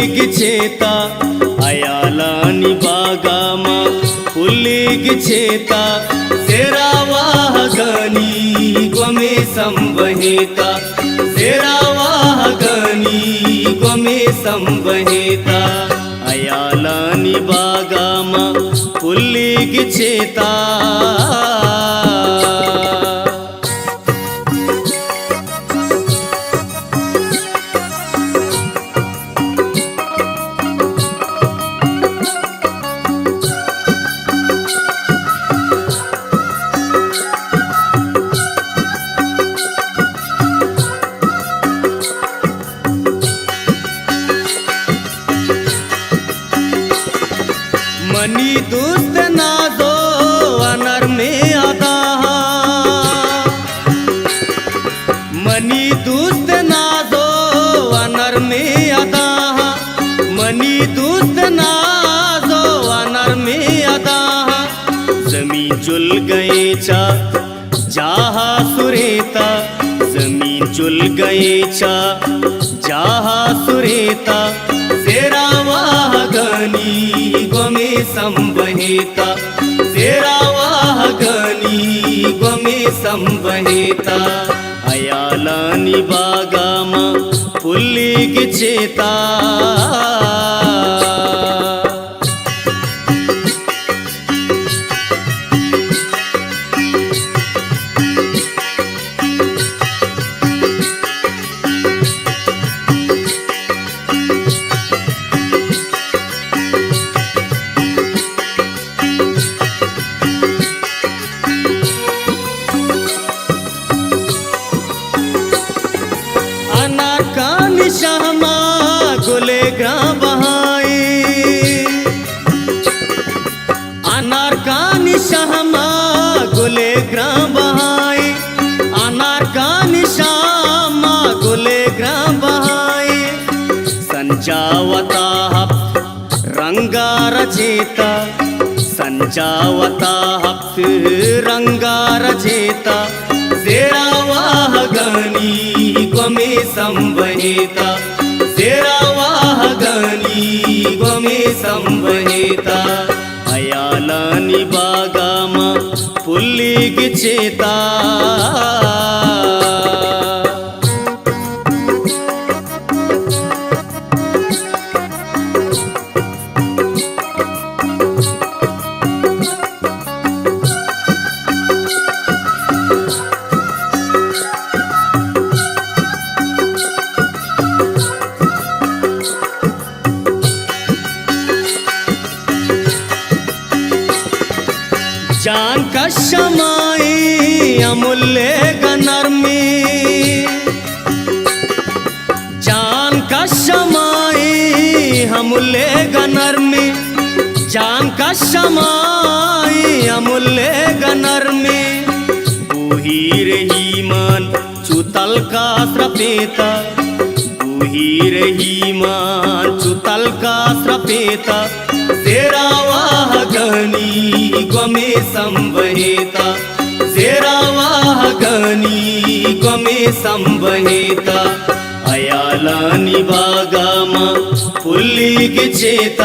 పుల్లిగిచేత అయాలాని బాగామ పుల్లిగిచేత శరావాహగని గ్వమే సంవహేత శరావాహగని గ్వమే సంవహేత అయాలాని బాగామ పుల్లిగిచేత मनी दुस्त नाजो owner में आता मनी दुस्त नाजो owner में आता मनी दुस्त नाजो अनर में आता जमीन जुल गए चा जहा सुरेता जमीन जुल गए चा जहा सुरेता శరావాహగని గ్వమే సంవహేత శరావాహగని గ్వమే సంవహేత అయాలాని బాగామ పుల్లిగిచేత शहमा गुले ग्रां बहाए अनार का निशहमा गुले ग्रां बहाए अनार का निशामा गुले ग्रां बहाए संजावता रंगार जेता संजावता रंगार जेता శరావాహగని గ్వమే సంవహేత శరావాహగని గ్వమే సంవహేత అయాలాని బాగామ పుల్లిగిచేత जान का शमाई अमूल्य गनर में जान का शमाई अमूल्य गनर में जान का शमाई अमूल्य गनर में बूही रही मन चुतल का स्रपेता बूही रही मन चुतल का स्रपेता శరావాహగని గ్వమే సంవహేత శరావాహగని గ్వమే సంవహేత అయాలాని బాగామ పుల్లిగిచేత